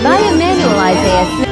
By Emmanuel Isaiah Smith.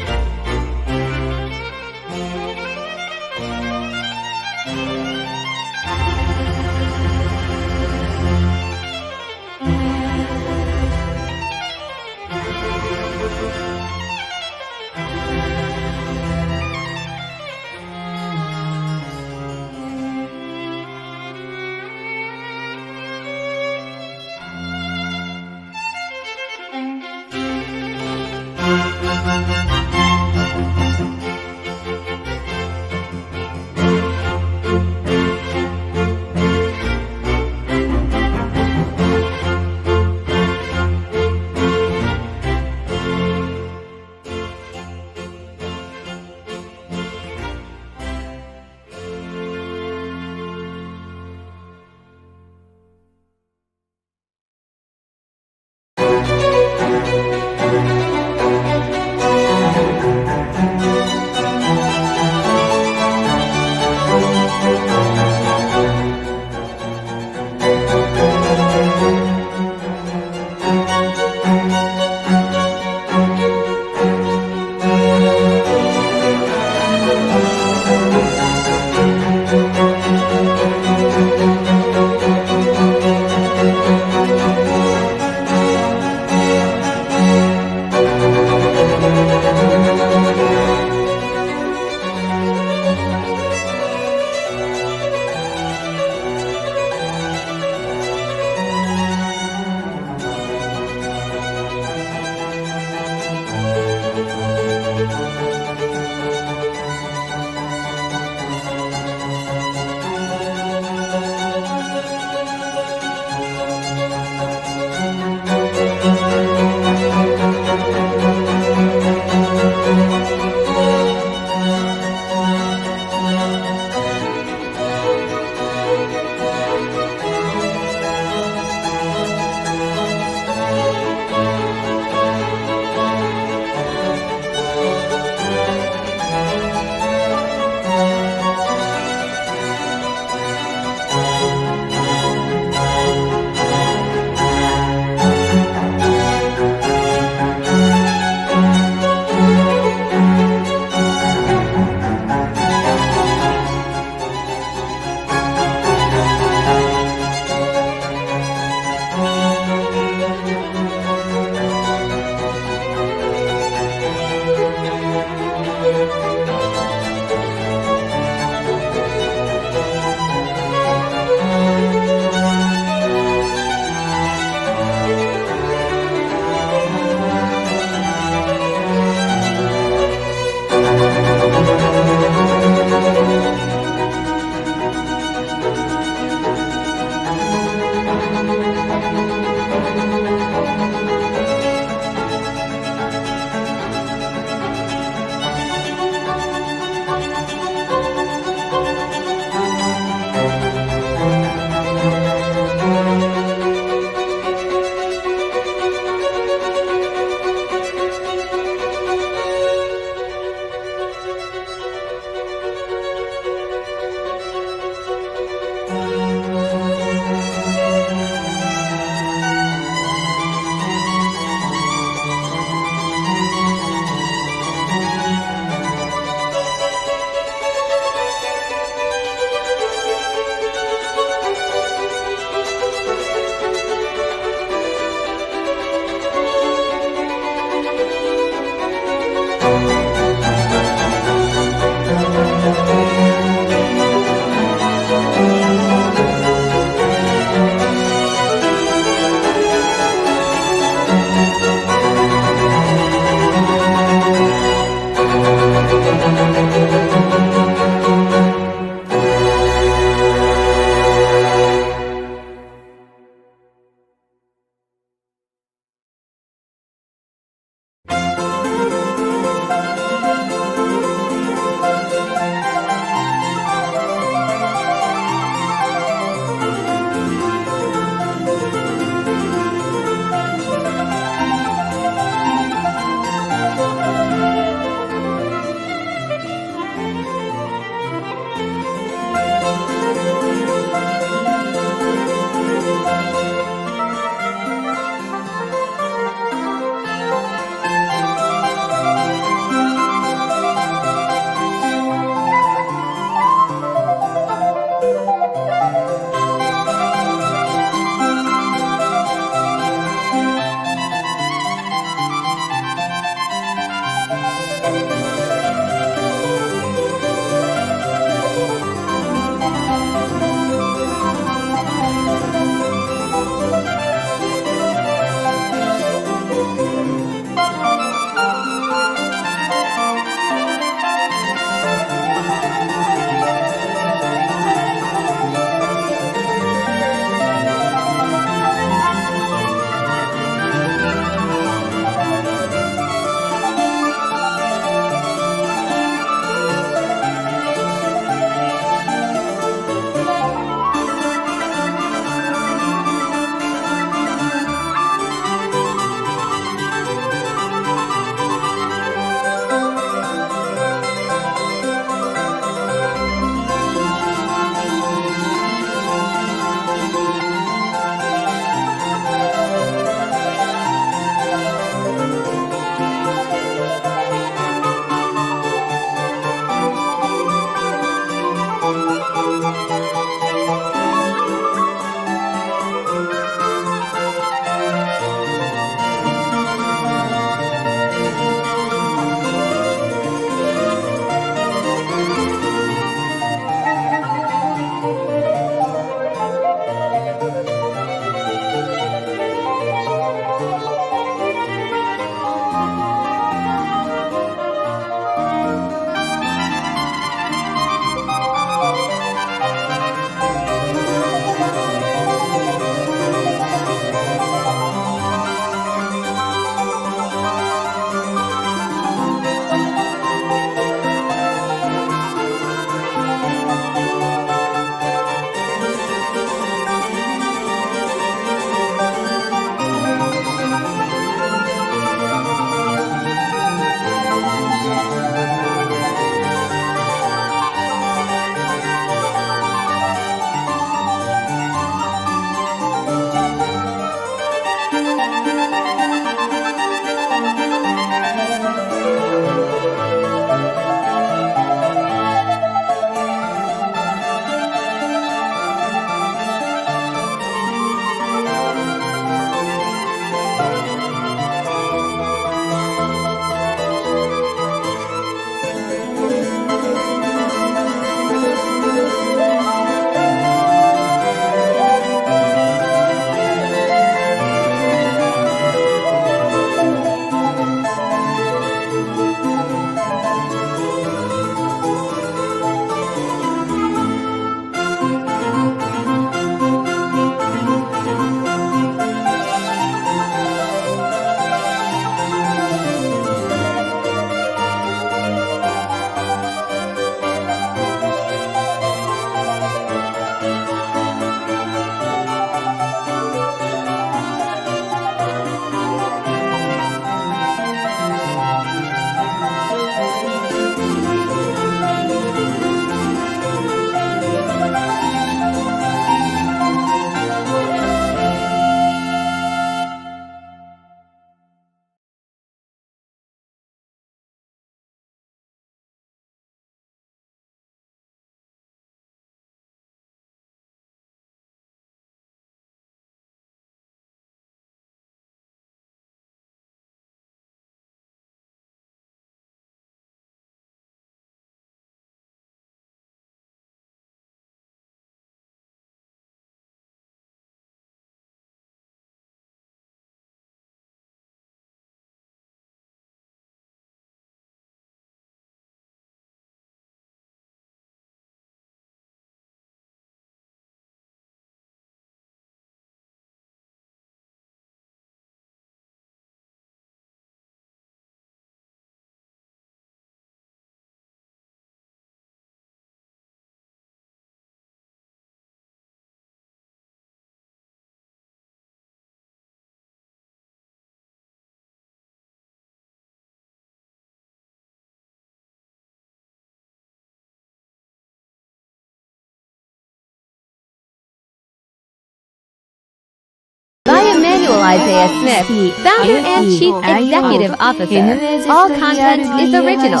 Emmanuel Isaiah Smith, founder and chief executive officer. All content is original.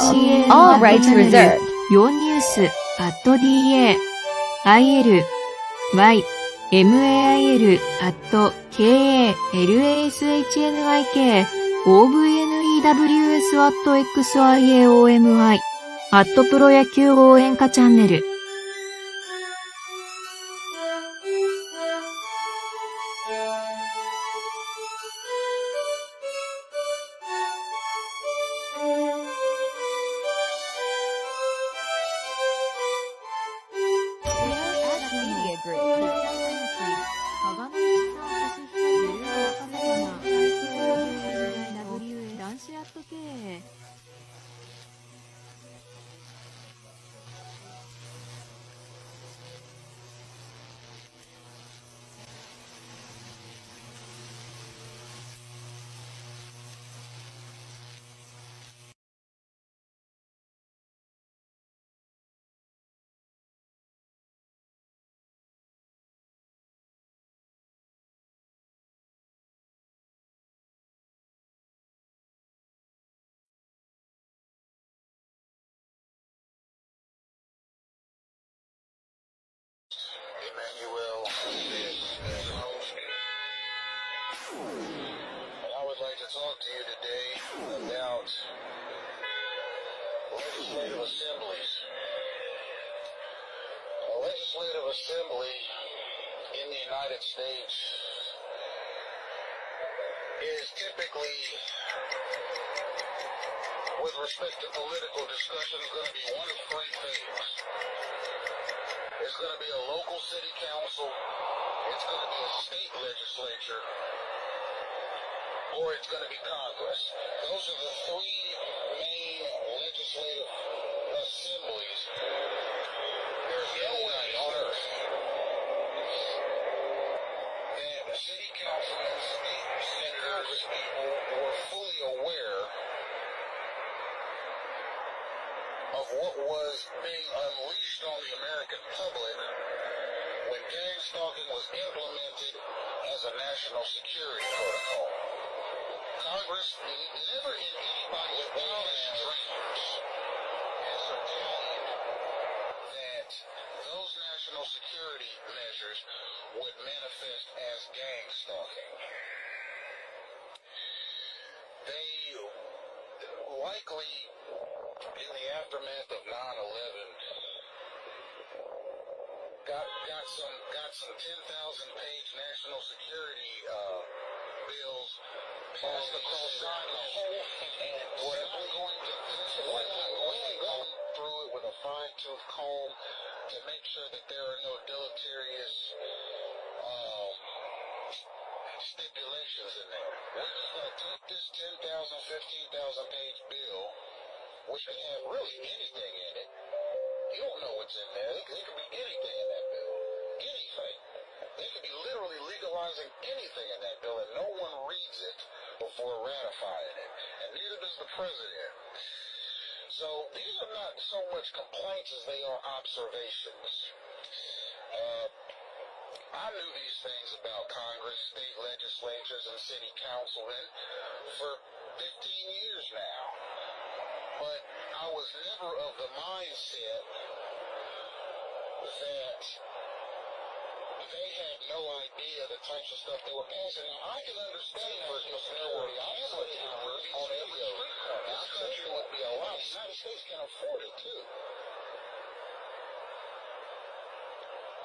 All rights reserved. 4news@mail.xiaomiプロ野球応援歌チャンネルEmmanuel Isaiah Smith, host. And I would like to talk to you today about legislative assemblies. A legislative assembly in the United States is typically, with respect to political discussions, going to be one of three things. It's going to be a local city council, it's going to be a state legislature, or it's going to be Congress. Those are the three main legislative assemblies. There's no way on earth that the city councilmen, state and Congress people were fully aware of what was being unleashed on the American public when gang stalking was implemented as a national security protocol. Congress never in anybody's wildest dreams ascertained that those national security measures would manifest as gang stalking. They likely, in the aftermath of 9/11, got some 10,000-page national security bills passed across the whole thing. And what I'm going to go through it with a fine-tooth comb to make sure that there are no deleterious stipulations in there. We're just going to take this 10,000, 15,000-page bill, which can have really anything in it. You don't know what's in there. There could be anything in that bill. Anything. They could be literally legalizing anything in that bill, and no one reads it before ratifying it. And neither does the president. So these are not so much complaints as they are observations. I knew these things about Congress, state legislatures, and city councilmen for 15 years now. But I was never of the mindset that they had no idea the types of stuff they were passing. Now, I can understand for if there were camera towers on every street corner. This country would be a lot. The United States can afford it, too.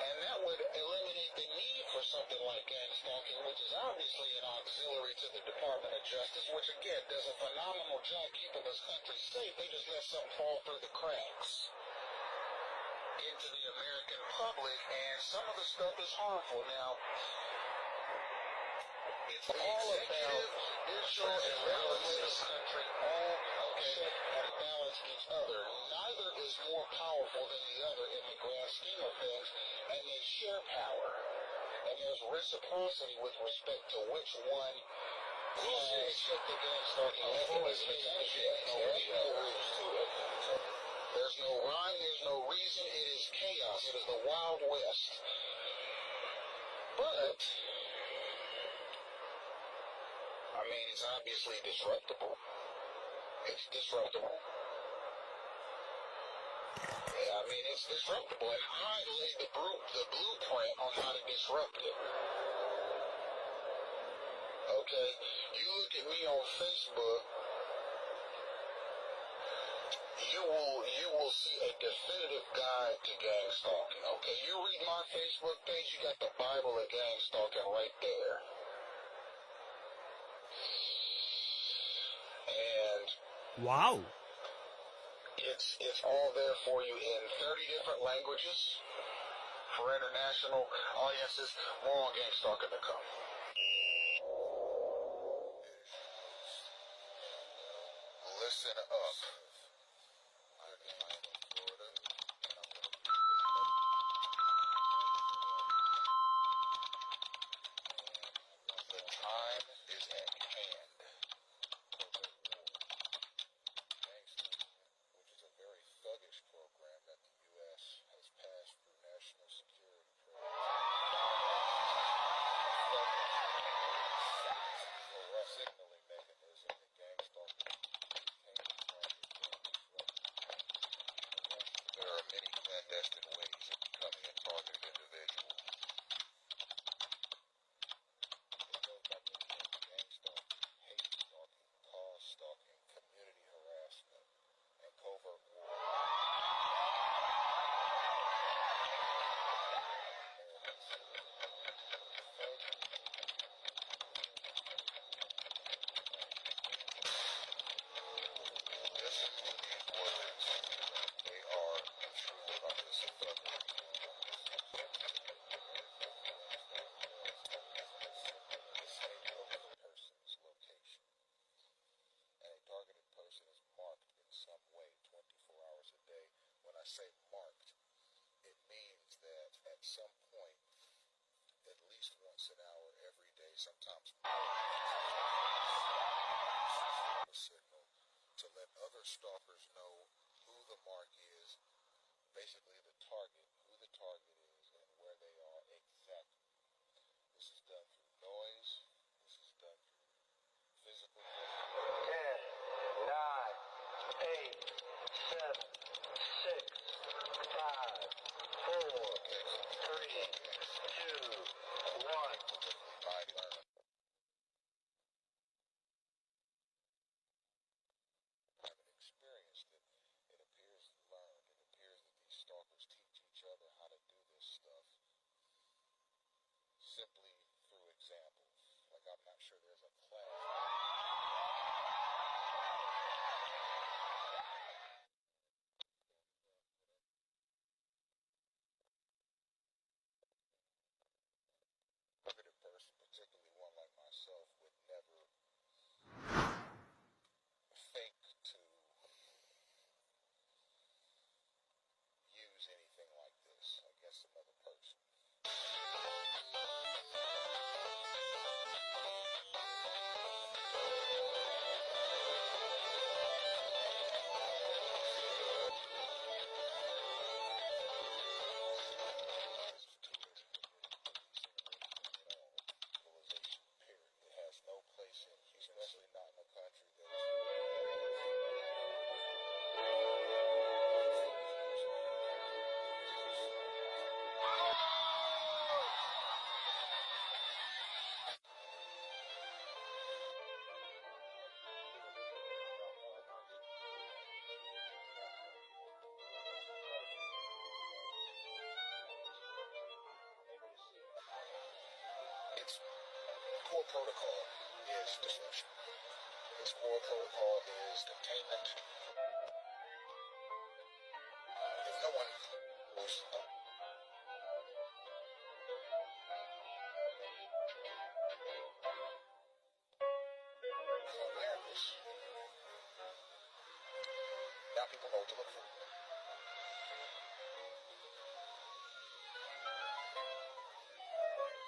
And that would eliminate the need for something like gang stalking, which is obviously an auxiliary to the Department of Justice, which, again, does a phenomenal job keeping this country safe. They just let something fall through the cracks into the American public, and some of the stuff is harmful. Now, it's all about judicial and legislative country, all check and balance each other. Neither is more powerful than the other in the grand scheme of things, and they share power. And there's reciprocity with respect to which one has the gang stalking mechanism. There's no rules to it. There's no rhyme, there's no reason, it is chaos, it is the Wild West. But I mean, it's obviously disruptable. It's disruptable. Yeah, I mean, it's disruptable, and I laid the blueprint on how to disrupt it. Okay? You look at me on Facebook, you will see a definitive guide to gang stalking. Okay, you read my Facebook page, you got the Bible of gang stalking right there. And Wow. it's all there for you in 30 different languages for international audiences. More on gang stalking to come. Listen up. I'm in Florida, and I'm going to the time is at hand. Which is a very thuggish program that the U.S. has passed through national security signaling mechanism that gang stalking there are many clandestine ways of becoming a targeted individual. It goes by many names: gang stalking, hate stalking, cause stalking, community harassment, and covert war. Listen to these words. They are the truth about this thuggery. Say a person's location. And a targeted person is marked in some way 24 hours a day. When I say marked, it means that at some point, at least once an hour every day, sometimes more, a signal to let other stalkers know who the mark is, basically the target, who the target is, and where they are exactly. This is done through noise. This is done through physical. 10, 9, 8, 7, 6, 5, 4, 3, 2, 1. I haven't experienced it. It appears learned. It appears that these stalkers teach each other how to do this stuff simply through example. Like, I'm not sure there's a class. Targeted person, particularly one like myself, would never think to use anything like this against another person. It has no place in, especially not in a country that its core protocol is disruption. Its core protocol is containment. If no one knows awareness, now people know what to look for.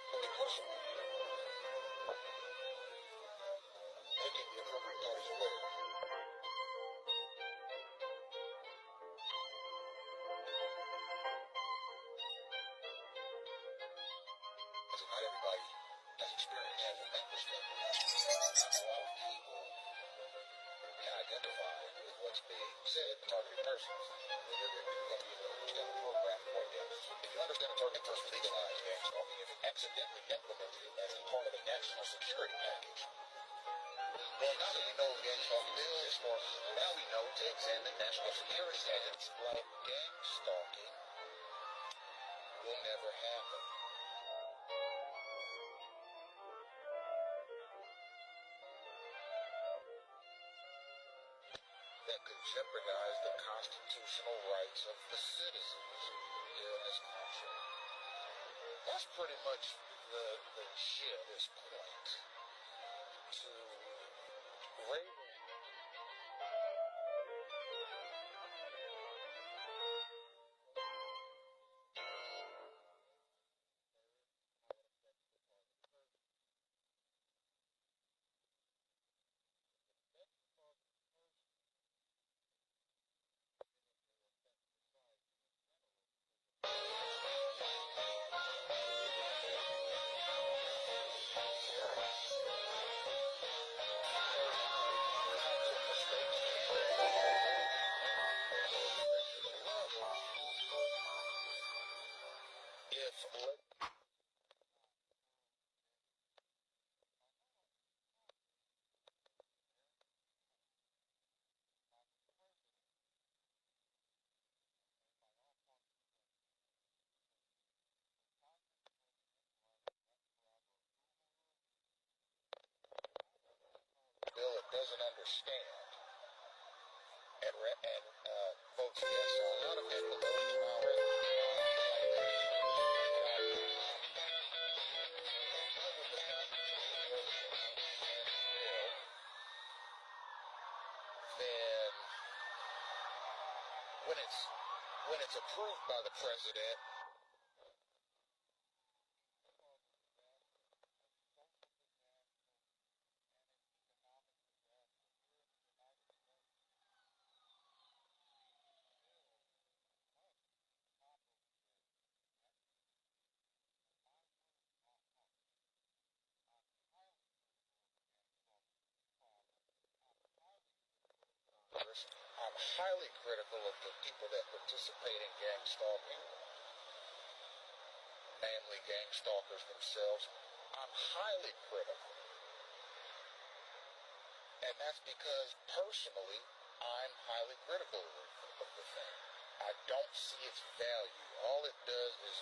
Only personal. Making the appropriate parties aware. So not everybody That's experience from that perspective. A lot of people can identify with what's being said to targeted persons. If you understand the program for them, if you understand a targeted person legalized gang stalking, if it accidentally implemented it as a part of a national security package, well, now that we know gang stalking exists, or now we know to examine national security packages like gang stalking will never happen. That could jeopardize the constitutional rights of the citizens here in this country. That's pretty much the gist at this point. To raise bill it doesn't understand and votes yes on a lot of people then when it's approved by the president, I'm highly critical of the people that participate in gang stalking, namely gang stalkers themselves. I'm highly critical. And that's because, personally, I'm highly critical of the thing. I don't see its value. All it does is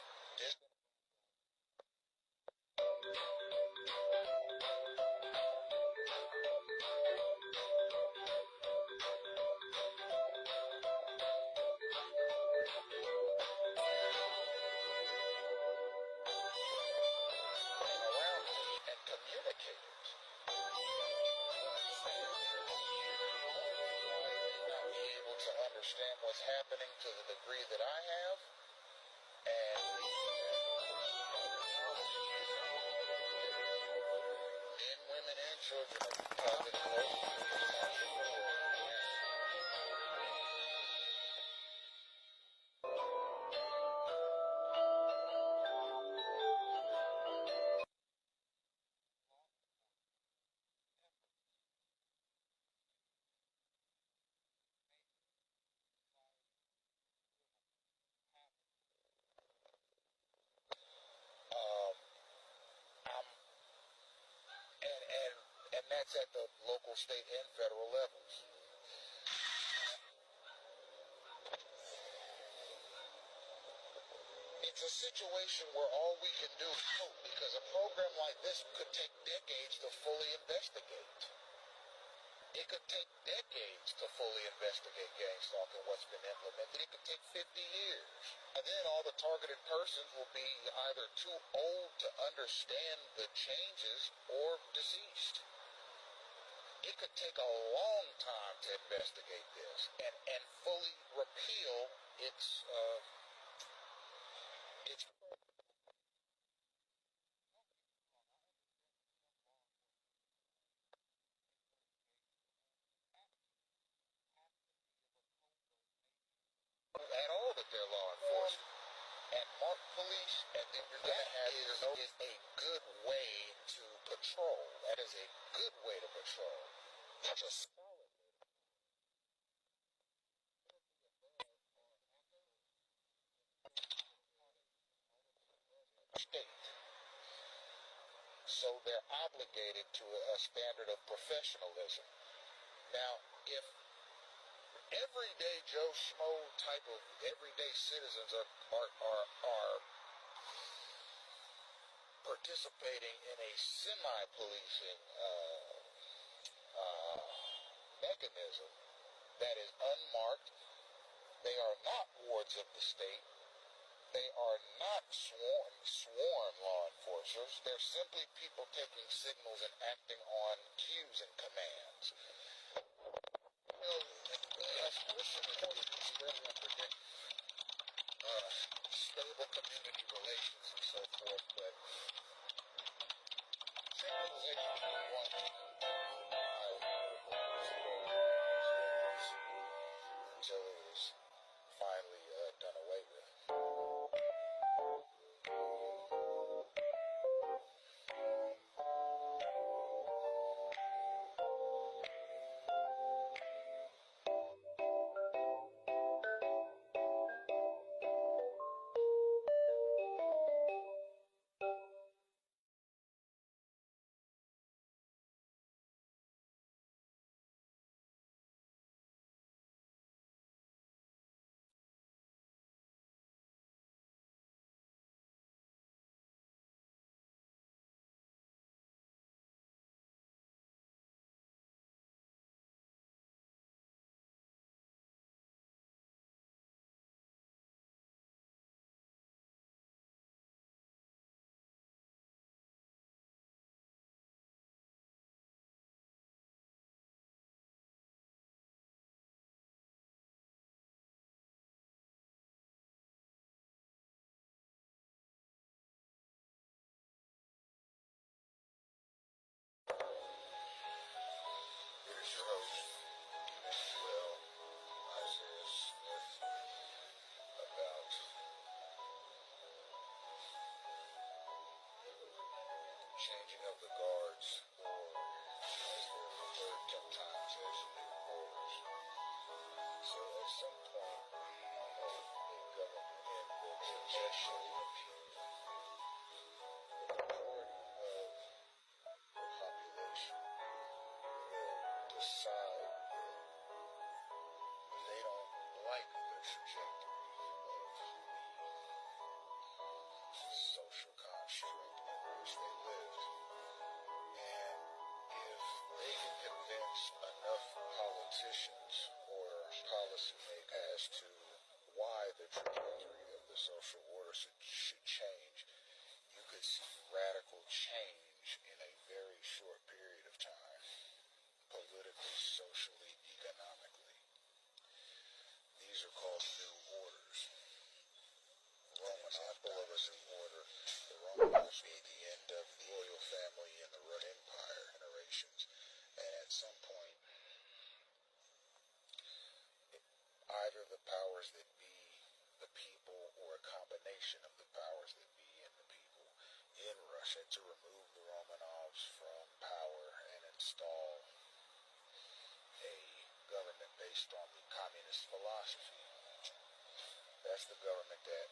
understand what's happening to the degree that I have, and men, women, and children are targeted and that's at the local, state, and federal levels. It's a situation where all we can do is hope, because a program like this could take decades to fully investigate. It could take decades to fully investigate gang stalking, what's been implemented. It could take 50 years. And then all the targeted persons will be either too old to understand the changes or deceased. It could take a long time to investigate this and fully repeal its at all that they're law enforcement. and marked police, and then you're going to have is a good way to patrol. That is a good way to patrol. Not a solid state. So they're obligated to a standard of professionalism. Now, if everyday Joe Schmo type of everyday citizens are participating in a semi-policing mechanism that is unmarked, they are not wards of the state. They are not sworn law enforcers. They're simply people taking signals and acting on cues and commands. You know, that's important to predict stable community relations and so forth, but centralization is one until it was finally done away with. Here's your host, Emmanuel Isaiah Smith, about changing of the guards, or as they're referred sometimes as new orders. So at some point, in government, in the suggestion of people, the majority of the population will decide that they don't like the trajectory of the social construct in which they lived. And if they can convince enough politicians or policymakers as to why the trajectory of the social order should change, you could see radical change in a very short period of time, politically, socially, economically. These are called new orders. One example of a new order, the Romanovs be the end of the royal family and the Roman Empire generations, and at some point, either the powers that be, the people, or a combination of the powers that be and the people in Russia to remove the Romanovs from power and install a government based on the communist philosophy. That's the government that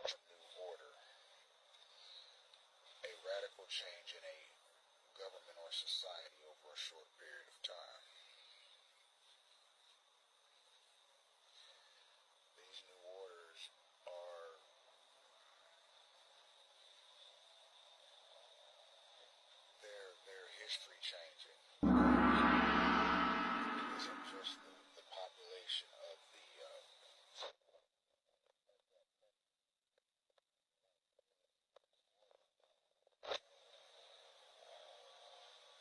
new order, a radical change in a government or society over a short period of time. These new orders are they're history changing. It isn't just the population of the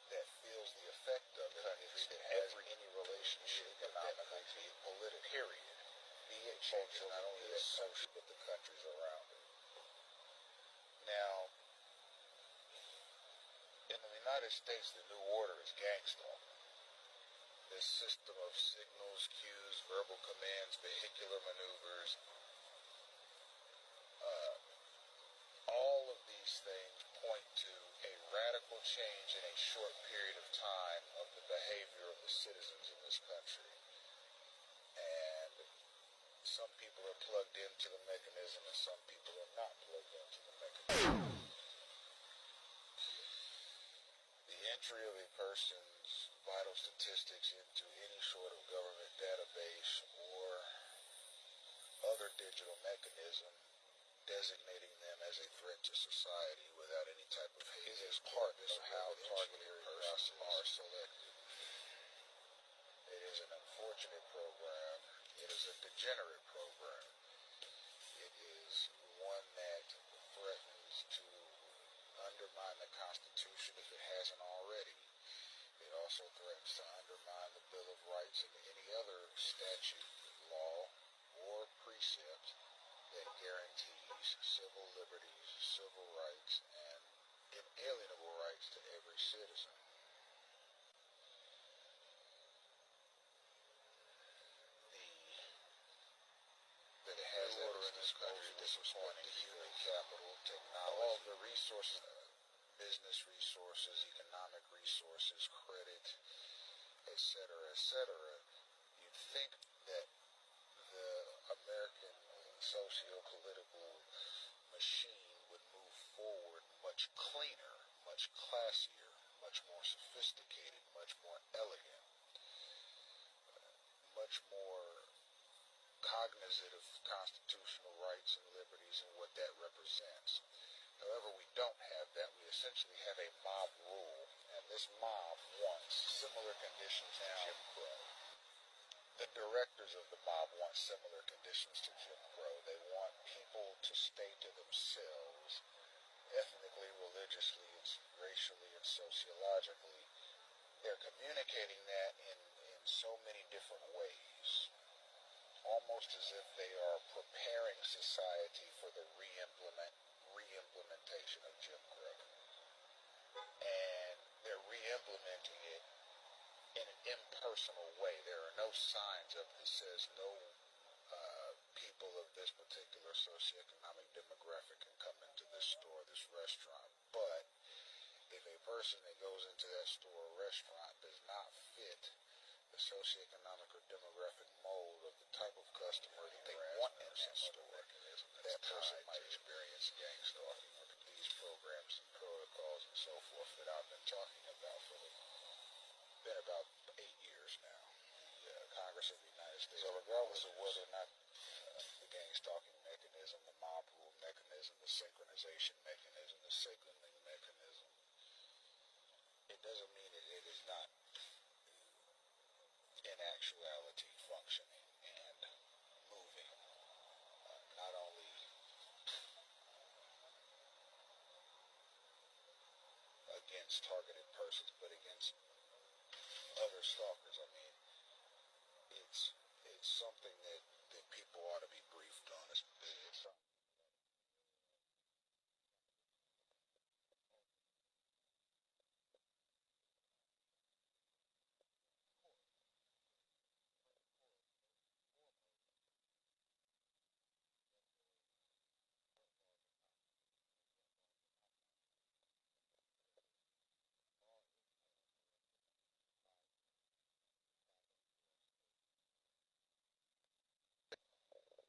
that feels the effect of it. It has any relationship economically, be it political, period. Be get culture not only as social but the countries around it. Now, in the United States, the new order is gang stalking. This system of signals, cues, verbal commands, vehicular maneuvers, all of these things point to a radical change in a short period of time of the behavior of the citizens in this country. And some people are plugged into the mechanism and some people are not plugged into the mechanism. The entry of a person's vital statistics into any sort of government database or other digital mechanism designating them as a threat to society without any type of hate is part of how targeted persons are selected. It is an unfortunate program. It is a degenerate program. It is one that threatens to undermine the Constitution if it hasn't already. It also threatens to undermine the Bill of Rights and any other statute, law, or precept that guarantees civil liberties, civil rights, and inalienable rights to every citizen. That it has order in this country disappointing to human capital, technology, all the resources, business resources, economic resources, credit, etc., etc. You'd think that the American socio-political machine would move forward much cleaner, much classier, much more sophisticated, much more elegant, much more cognizant of constitutional rights and liberties and what that represents. However, we don't have that. We essentially have a mob rule, and this mob wants similar conditions to Jim Crow. The directors of the mob want similar conditions to Jim Crow. They want people to stay to themselves, ethnically, religiously, racially, and sociologically. They're communicating that in so many different ways, almost as if they are preparing society for the re-implementation of Jim Crow. And they're re-implementing it in an impersonal way. There are no signs up that says no people of this particular socioeconomic demographic can come into this store, this restaurant. But if a person that goes into that store or restaurant does not fit the socioeconomic or demographic mold of the type of customer that they want in that store, that person might experience gang stalking or these programs and protocols and so forth that I've been talking about for been about 8 years now. Congress of the United States. So regardless of whether or not the gang stalking mechanism, the mob rule mechanism, the synchronization mechanism, the signaling mechanism, it doesn't mean that it is not in actuality functioning and moving, not only against targeted persons, but against other stalkers. I mean, it's something that people ought to be briefed on. It's something.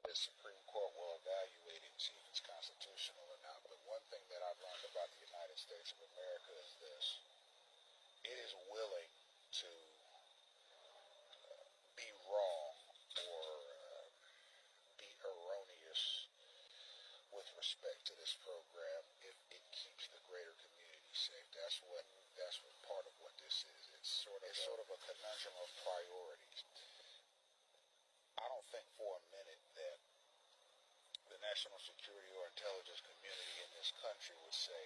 The Supreme Court will evaluate it and see if it's constitutional or not. But one thing that I've learned about the United States of America is this. It is willing to be wrong or be erroneous with respect to this program if it keeps the greater community safe. That's what part of what this is. It's sort of a conundrum of priorities. I don't think for a minute that the national security or intelligence community in this country would say,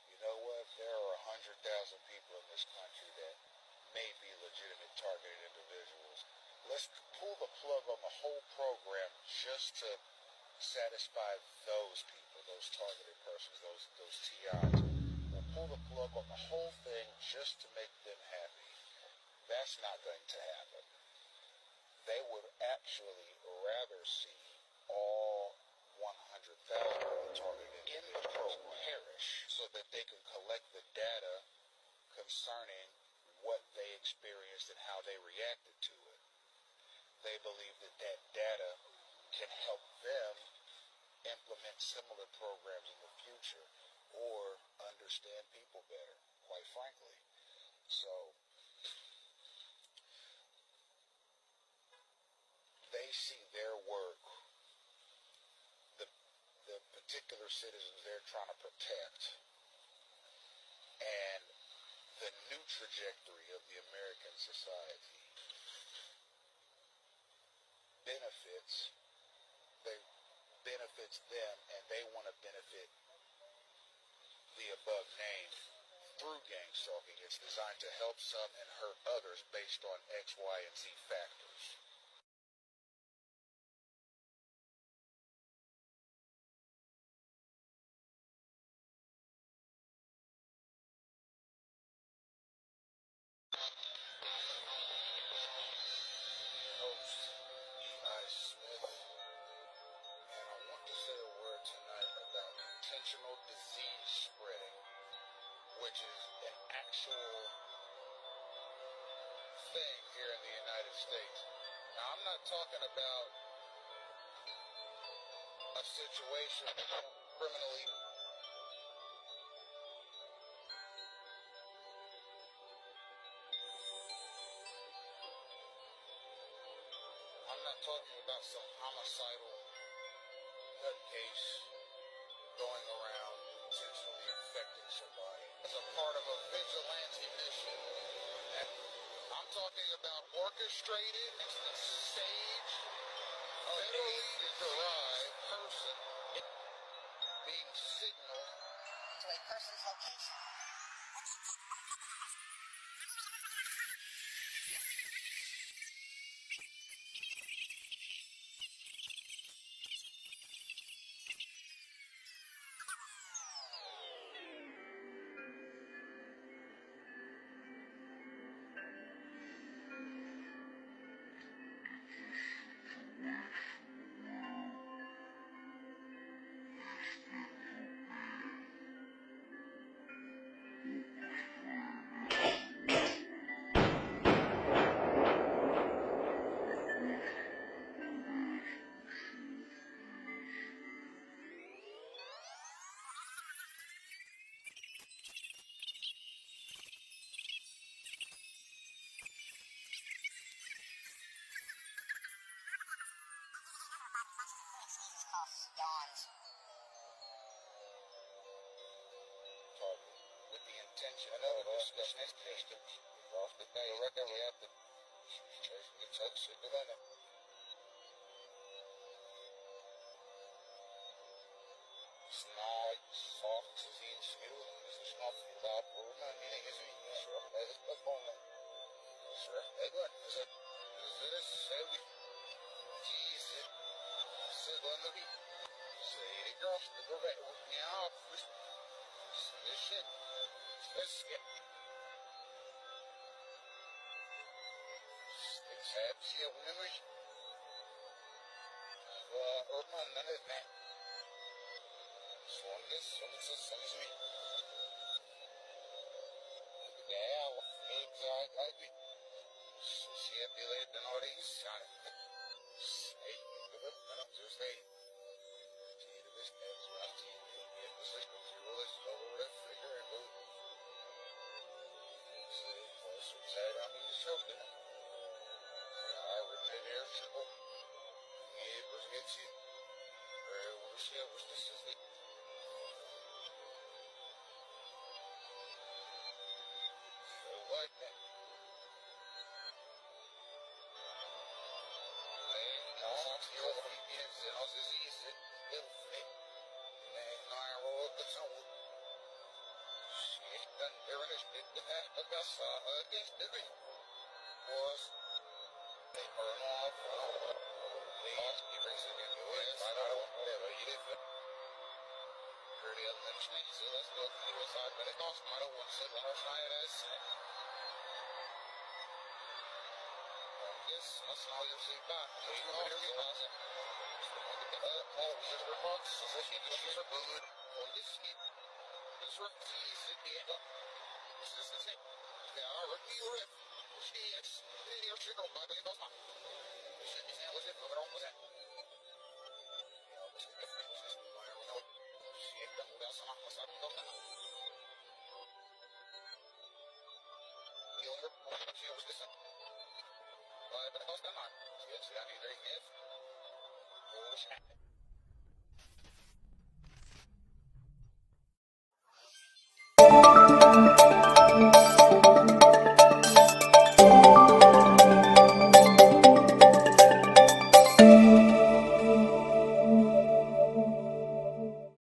you know what, there are 100,000 people in this country that may be legitimate targeted individuals. let's pull the plug on the whole program just to satisfy those people, those targeted persons, those TIs. We'll pull the plug on the whole thing just to make them happy. That's not going to happen. They would actually rather see all 100,000 of the targeted individuals perish so that they can collect the data concerning what they experienced and how they reacted to it. They believe that that data can help them implement similar programs in the future or understand people better, quite frankly. So they see their work, the particular citizens they're trying to protect, and the new trajectory of the American society benefits them, and they want to benefit the above name through gang stalking. It's designed to help some and hurt others based on X, Y, and Z factors. Host E.I. Smith, and I want to say a word tonight about intentional disease spreading, which is an actual thing here in the United States. Now, I'm not talking about a situation criminally. I'm not talking about some homicidal nutcase going around intentionally infecting somebody as a part of a vigilante mission. And I'm talking about orchestrated, staged, federally derived person being signaled to a person's location. Dawns. With the intention of discussing this case off the day, record we have to touch it with it. Snarl, soft, disease, smooth, this is not about woman, meaning is we sure, that is the phone. Sure, hey, good. Is it say we Jesus, sit on the beat. Say it, girl, go back with me out. This shit. Let's get it's here when we urban none of that. So on this, sends me. Yeah, exactly. She had delayed the notice. Hey, just hey. This is rough. This is over that figure and move. Said I'm in the shoulder. I would say there, simple. It was get you. We'll see what this is. So like that. You're the PBS and all this easy. It'll fit. And I roll up the tone. Shit, done there in this bit. The past, against the was They burn off. They racing in the West. I don't know. Whatever. You didn't. Early up in the so let's go to the side. But it's awesome. I don't want to sit last night as. Yes, that's all you'll see back. You know, here you are. All just the box. So she just a bullet on this sheet. This right here is the end. This is the thing. Yeah, I already rip. She is. You're sick of my baby. Was it? What was that? But I was done. Yes, I mean, there you go.